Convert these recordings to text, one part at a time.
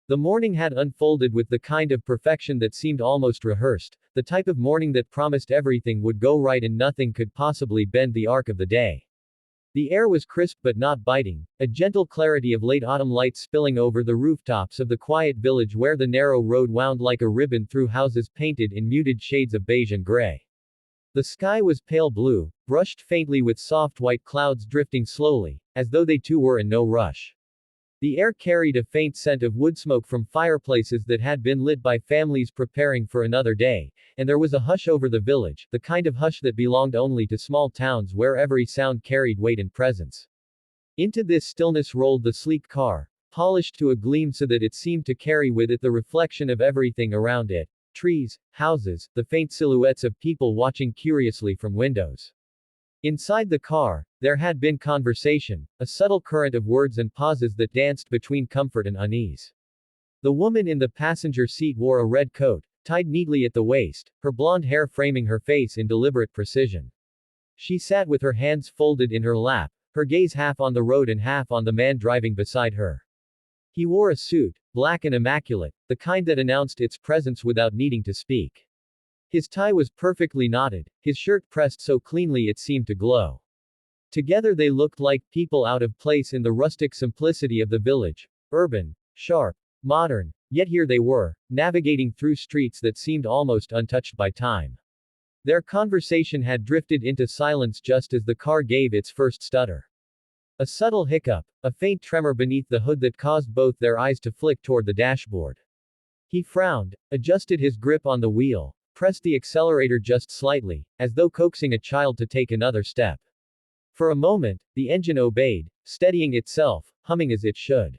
The morning had unfolded with the kind of perfection that seemed almost rehearsed, the type of morning that promised everything would go right and nothing could possibly bend the arc of the day. The air was crisp but not biting, a gentle clarity of late autumn light spilling over the rooftops of the quiet village where the narrow road wound like a ribbon through houses painted in muted shades of beige and gray. The sky was pale blue, brushed faintly with soft white clouds drifting slowly, as though they too were in no rush. The air carried a faint scent of wood smoke from fireplaces that had been lit by families preparing for another day, and there was a hush over the village, the kind of hush that belonged only to small towns where every sound carried weight and presence. Into this stillness rolled the sleek car, polished to a gleam so that it seemed to carry with it the reflection of everything around it: trees, houses, the faint silhouettes of people watching curiously from windows. Inside the car, there had been conversation, a subtle current of words and pauses that danced between comfort and unease. The woman in the passenger seat wore a red coat, tied neatly at the waist, her blonde hair framing her face in deliberate precision. She sat with her hands folded in her lap, her gaze half on the road and half on the man driving beside her. He wore a suit, black and immaculate, the kind that announced its presence without needing to speak. His tie was perfectly knotted, his shirt pressed so cleanly it seemed to glow. Together they looked like people out of place in the rustic simplicity of the village, urban, sharp, modern, yet here they were, navigating through streets that seemed almost untouched by time. Their conversation had drifted into silence just as the car gave its first stutter. A subtle hiccup, a faint tremor beneath the hood that caused both their eyes to flick toward the dashboard. He frowned, adjusted his grip on the wheel, pressed the accelerator just slightly, as though coaxing a child to take another step. For a moment, the engine obeyed, steadying itself, humming as it should.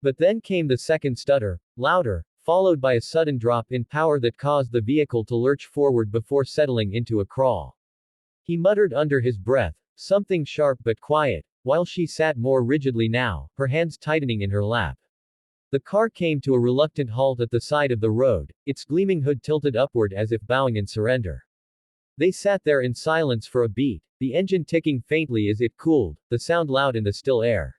But then came the second stutter, louder, followed by a sudden drop in power that caused the vehicle to lurch forward before settling into a crawl. He muttered under his breath, something sharp but quiet, while she sat more rigidly now, her hands tightening in her lap. The car came to a reluctant halt at the side of the road, its gleaming hood tilted upward as if bowing in surrender. They sat there in silence for a beat, the engine ticking faintly as it cooled, the sound loud in the still air.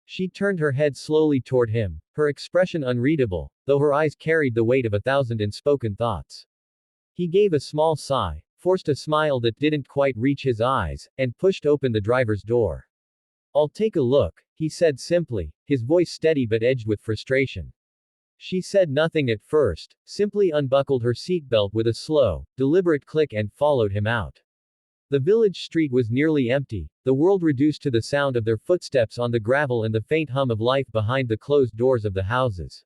She turned her head slowly toward him, her expression unreadable, though her eyes carried the weight of 1,000 unspoken thoughts. He gave a small sigh, forced a smile that didn't quite reach his eyes, and pushed open the driver's door. "I'll take a look," he said simply, his voice steady but edged with frustration. She said nothing at first, simply unbuckled her seatbelt with a slow, deliberate click and followed him out. The village street was nearly empty, the world reduced to the sound of their footsteps on the gravel and the faint hum of life behind the closed doors of the houses.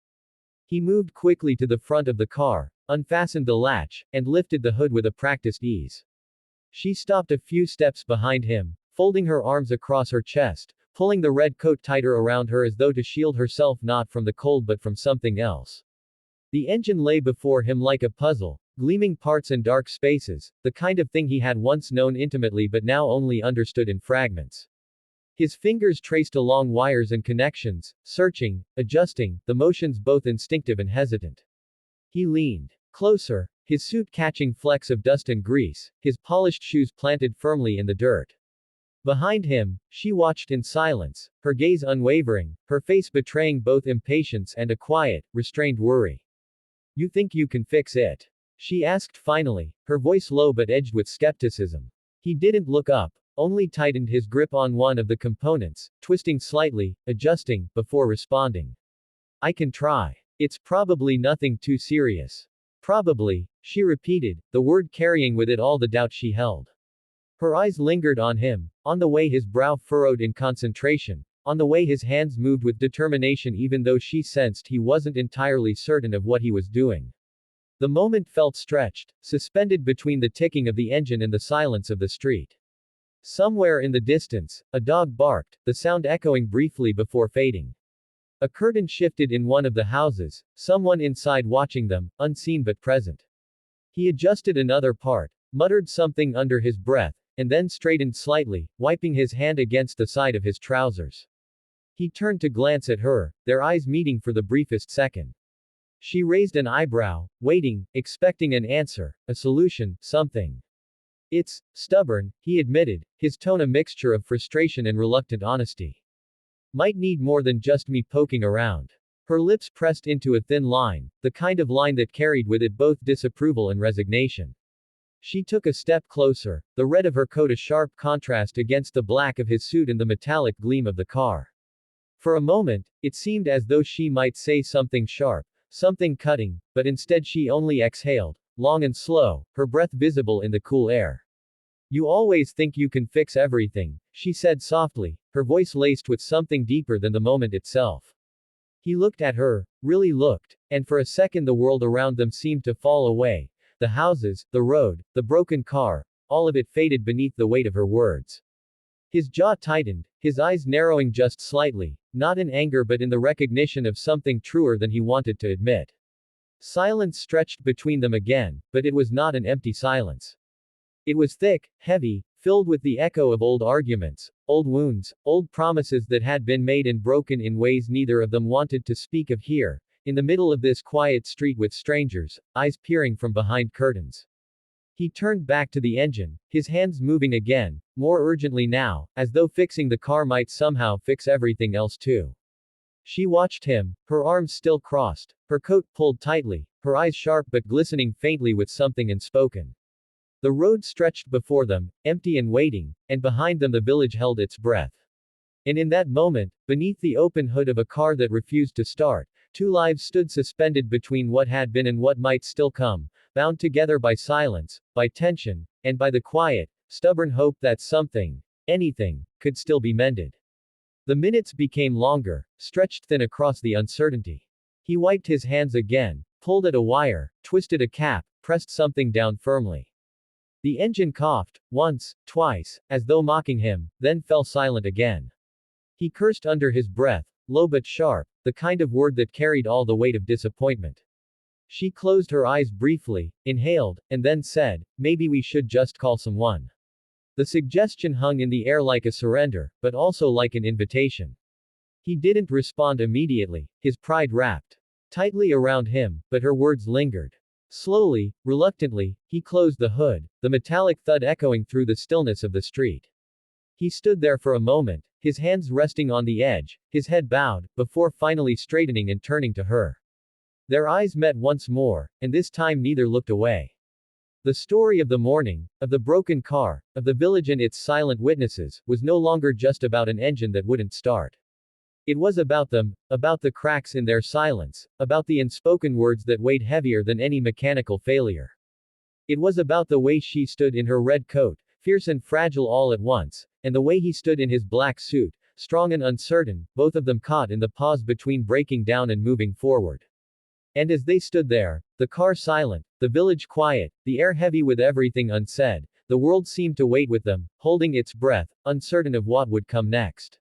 He moved quickly to the front of the car, unfastened the latch, and lifted the hood with a practiced ease. She stopped a few steps behind him, folding her arms across her chest, pulling the red coat tighter around her as though to shield herself not from the cold but from something else. The engine lay before him like a puzzle, gleaming parts and dark spaces, the kind of thing he had once known intimately but now only understood in fragments. His fingers traced along wires and connections, searching, adjusting, the motions both instinctive and hesitant. He leaned closer, his suit catching flecks of dust and grease, his polished shoes planted firmly in the dirt. Behind him, she watched in silence, her gaze unwavering, her face betraying both impatience and a quiet, restrained worry. "You think you can fix it?" she asked finally, her voice low but edged with skepticism. He didn't look up, only tightened his grip on one of the components, twisting slightly, adjusting, before responding. "I can try. It's probably nothing too serious." "Probably," she repeated, the word carrying with it all the doubt she held. Her eyes lingered on him, on the way his brow furrowed in concentration, on the way his hands moved with determination even though she sensed he wasn't entirely certain of what he was doing. The moment felt stretched, suspended between the ticking of the engine and the silence of the street. Somewhere in the distance, a dog barked, the sound echoing briefly before fading. A curtain shifted in one of the houses, someone inside watching them, unseen but present. He adjusted another part, muttered something under his breath, and then straightened slightly, wiping his hand against the side of his trousers. He turned to glance at her, their eyes meeting for the briefest second. She raised an eyebrow, waiting, expecting an answer, a solution, something. "It's stubborn," he admitted, his tone a mixture of frustration and reluctant honesty. "Might need more than just me poking around." Her lips pressed into a thin line, the kind of line that carried with it both disapproval and resignation. She took a step closer, the red of her coat a sharp contrast against the black of his suit and the metallic gleam of the car. For a moment, it seemed as though she might say something sharp, something cutting, but instead she only exhaled, long and slow, her breath visible in the cool air. You always think you can fix everything, she said softly, her voice laced with something deeper than the moment itself. He looked at her, really looked, and for a second the world around them seemed to fall away. The houses, the road, the broken car, all of it faded beneath the weight of her words. His jaw tightened, his eyes narrowing just slightly, not in anger but in the recognition of something truer than he wanted to admit. Silence stretched between them again, but it was not an empty silence. It was thick, heavy, filled with the echo of old arguments, old wounds, old promises that had been made and broken in ways neither of them wanted to speak of here, in the middle of this quiet street with strangers, eyes peering from behind curtains. He turned back to the engine, his hands moving again, more urgently now, as though fixing the car might somehow fix everything else too. She watched him, her arms still crossed, her coat pulled tightly, her eyes sharp but glistening faintly with something unspoken. The road stretched before them, empty and waiting, and behind them the village held its breath. And in that moment, beneath the open hood of a car that refused to start, two lives stood suspended between what had been and what might still come, bound together by silence, by tension, and by the quiet, stubborn hope that something, anything, could still be mended. The minutes became longer, stretched thin across the uncertainty. He wiped his hands again, pulled at a wire, twisted a cap, pressed something down firmly. The engine coughed, once, twice, as though mocking him, then fell silent again. He cursed under his breath, low but sharp, the kind of word that carried all the weight of disappointment. She closed her eyes briefly, inhaled, and then said, "Maybe we should just call someone." The suggestion hung in the air like a surrender, but also like an invitation. He didn't respond immediately, his pride wrapped tightly around him, but her words lingered. Slowly, reluctantly, he closed the hood, the metallic thud echoing through the stillness of the street. He stood there for a moment, his hands resting on the edge, his head bowed, before finally straightening and turning to her. Their eyes met once more, and this time neither looked away. The story of the morning, of the broken car, of the village and its silent witnesses, was no longer just about an engine that wouldn't start. It was about them, about the cracks in their silence, about the unspoken words that weighed heavier than any mechanical failure. It was about the way she stood in her red coat, fierce and fragile all at once, and the way he stood in his black suit, strong and uncertain, both of them caught in the pause between breaking down and moving forward. And as they stood there, the car silent, the village quiet, the air heavy with everything unsaid, the world seemed to wait with them, holding its breath, uncertain of what would come next.